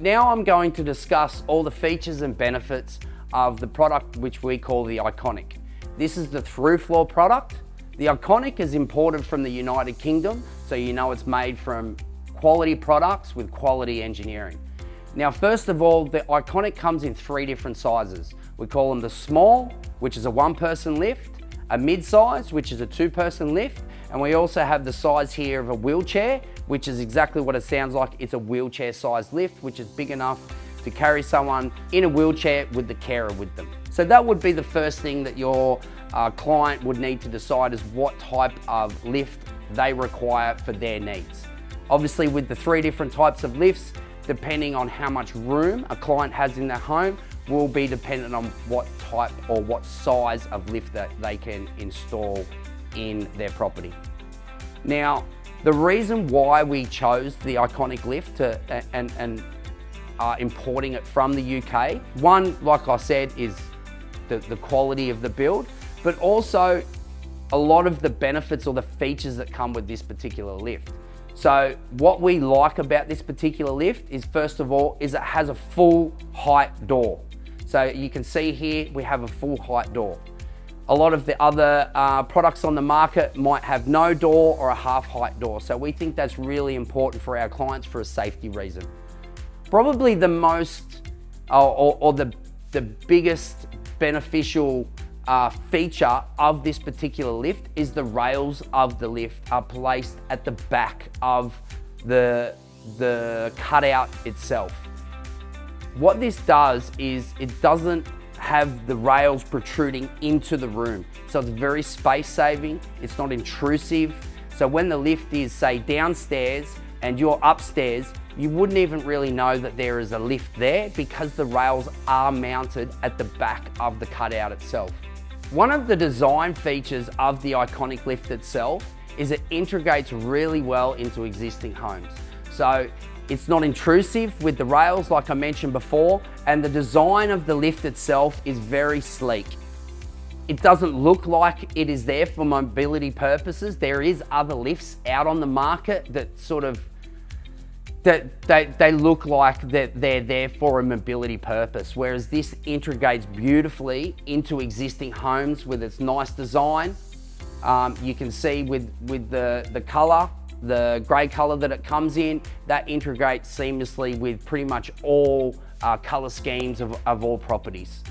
Now I'm going to discuss all the features and benefits of the product which we call the Iconic. This is the through floor product. The Iconic is imported from the United Kingdom, so you know it's made from quality products with quality engineering. Now, first of all, the Iconic comes in 3 different sizes. We call them the small, which is a 1-person lift, a mid-size, which is a 2-person lift, and we also have the size here of a wheelchair, which is exactly what it sounds like. It's a wheelchair-sized lift, which is big enough to carry someone in a wheelchair with the carer with them. So that would be the first thing that your client would need to decide is what type of lift they require for their needs. Obviously, with the 3 different types of lifts, depending on how much room a client has in their home, will be dependent on what type or what size of lift that they can install in their property. Now, the reason why we chose the Iconic lift and importing it from the UK, one, like I said, is the quality of the build, but also a lot of the benefits or the features that come with this particular lift. So what we like about this particular lift is, first of all, is it has a full height door. So you can see here, we have a full height door. A lot of the other products on the market might have no door or a half height door. So we think that's really important for our clients for a safety reason. Probably the most, or the biggest beneficial feature of this particular lift is the rails of the lift are placed at the back of the cutout itself. What this does is it doesn't have the rails protruding into the room. So it's very space saving, it's not intrusive. So when the lift is, say, downstairs and you're upstairs, you wouldn't even really know that there is a lift there because the rails are mounted at the back of the cutout itself. One of the design features of the Iconic lift itself is it integrates really well into existing homes. So it's not intrusive with the rails, like I mentioned before, and the design of the lift itself is very sleek. It doesn't look like it is there for mobility purposes. There is other lifts out on the market that sort of, they look like that they're there for a mobility purpose, whereas this integrates beautifully into existing homes with its nice design. You can see with the color, the grey color that it comes in, that integrates seamlessly with pretty much all color schemes of all properties.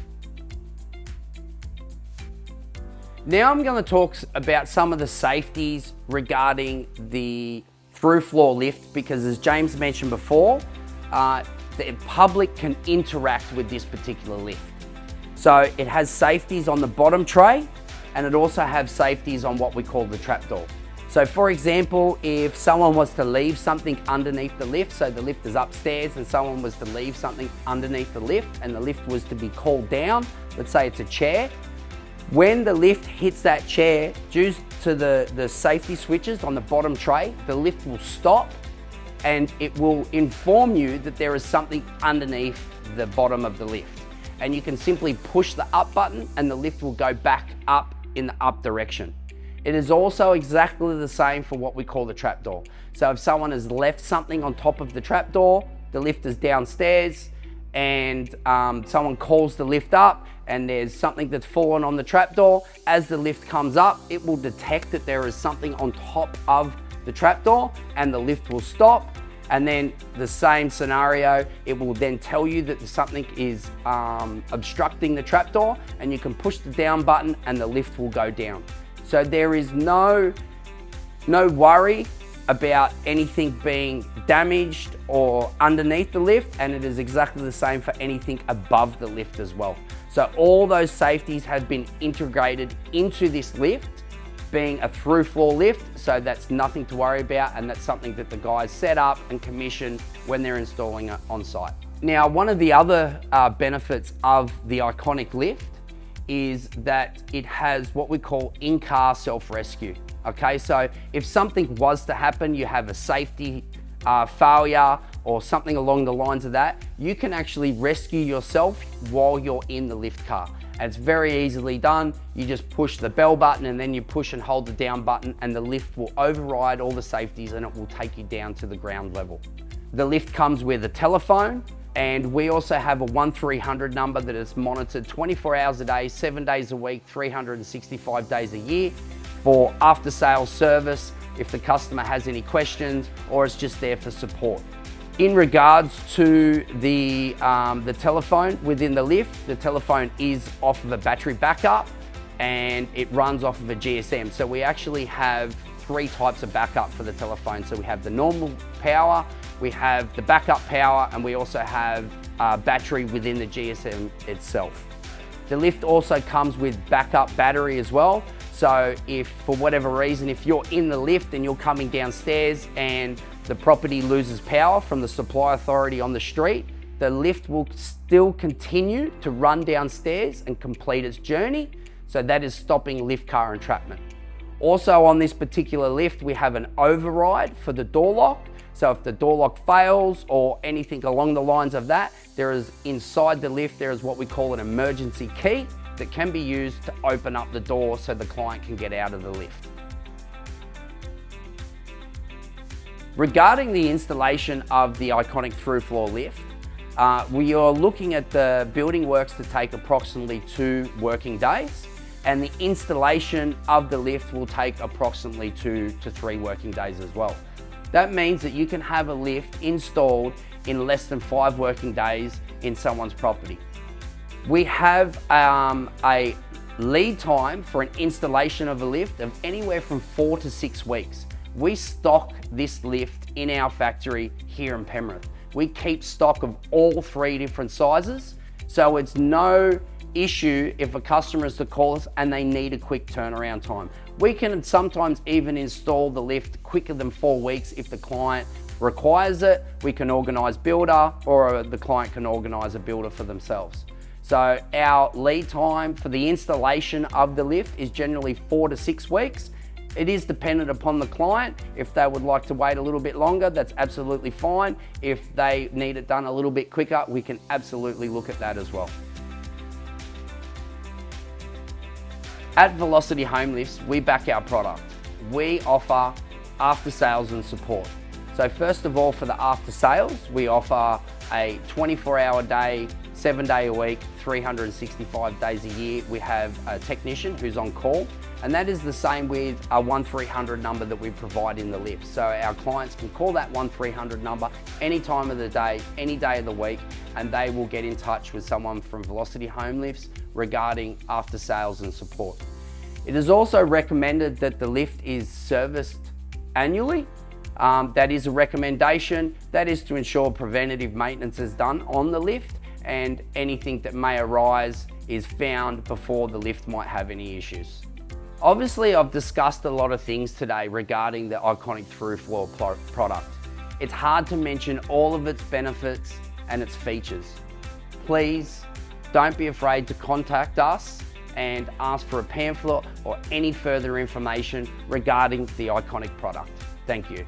Now I'm going to talk about some of the safeties regarding the through floor lift, because as James mentioned before, the public can interact with this particular lift. So it has safeties on the bottom tray, and it also has safeties on what we call the trapdoor. So for example, if someone was to leave something underneath the lift, so the lift is upstairs and someone was to leave something underneath the lift and the lift was to be called down, let's say it's a chair, when the lift hits that chair, due to the safety switches on the bottom tray, the lift will stop and it will inform you that there is something underneath the bottom of the lift. And you can simply push the up button and the lift will go back up in the up direction. It is also exactly the same for what we call the trapdoor. So if someone has left something on top of the trapdoor, the lift is downstairs, and someone calls the lift up and there's something that's fallen on the trapdoor, as the lift comes up, it will detect that there is something on top of the trapdoor and the lift will stop. And then the same scenario, it will then tell you that something is obstructing the trapdoor, and you can push the down button and the lift will go down. So there is no worry about anything being damaged or underneath the lift, and it is exactly the same for anything above the lift as well. So all those safeties have been integrated into this lift, being a through floor lift, so that's nothing to worry about, and that's something that the guys set up and commission when they're installing it on site. Now, one of the other benefits of the Iconic lift is that it has what we call in-car self-rescue. Okay, so if something was to happen, you have a safety failure or something along the lines of that, you can actually rescue yourself while you're in the lift car. And it's very easily done. You just push the bell button and then you push and hold the down button, and the lift will override all the safeties and it will take you down to the ground level. The lift comes with a telephone, And we also have a 1300 number that is monitored 24 hours a day, 7 days a week, 365 days a year for after sales service if the customer has any questions, or it's just there for support. In regards to the telephone within the lift, the telephone is off of a battery backup and it runs off of a GSM. So we actually have 3 types of backup for the telephone. So we have the normal power, we have the backup power, and we also have battery within the GSM itself. The lift also comes with backup battery as well. So if for whatever reason, if you're in the lift and you're coming downstairs and the property loses power from the supply authority on the street, the lift will still continue to run downstairs and complete its journey. So that is stopping lift car entrapment. Also on this particular lift, we have an override for the door lock. So if the door lock fails or anything along the lines of that, there is inside the lift, there is what we call an emergency key that can be used to open up the door so the client can get out of the lift. Regarding the installation of the iconic through floor lift, we are looking at the building works to take approximately 2 working days, and the installation of the lift will take approximately 2 to 3 working days as well. That means that you can have a lift installed in less than 5 working days in someone's property. We have a lead time for an installation of a lift of anywhere from 4 to 6 weeks. We stock this lift in our factory here in Penrith. We keep stock of all 3 different sizes, so it's no issue if a customer is to call us and they need a quick turnaround time. We can sometimes even install the lift quicker than 4 weeks if the client requires it. We can organise builder, or the client can organise a builder for themselves. So our lead time for the installation of the lift is generally 4 to 6 weeks. It is dependent upon the client. If they would like to wait a little bit longer, that's absolutely fine. If they need it done a little bit quicker, we can absolutely look at that as well. At Velocity Home Lifts, we back our product. We offer after sales and support. So first of all, for the after sales, we offer a 24-hour day, 7 day a week, 365 days a year. We have a technician who's on call, and that is the same with a 1300 number that we provide in the lift. So our clients can call that 1300 number any time of the day, any day of the week, and they will get in touch with someone from Velocity Home Lifts regarding after sales and support. It is also recommended that the lift is serviced annually. That is a recommendation. That is to ensure preventative maintenance is done on the lift, and anything that may arise is found before the lift might have any issues. Obviously, I've discussed a lot of things today regarding the iconic through floor product. It's hard to mention all of its benefits and its features. Please don't be afraid to contact us and ask for a pamphlet or any further information regarding the iconic product. Thank you.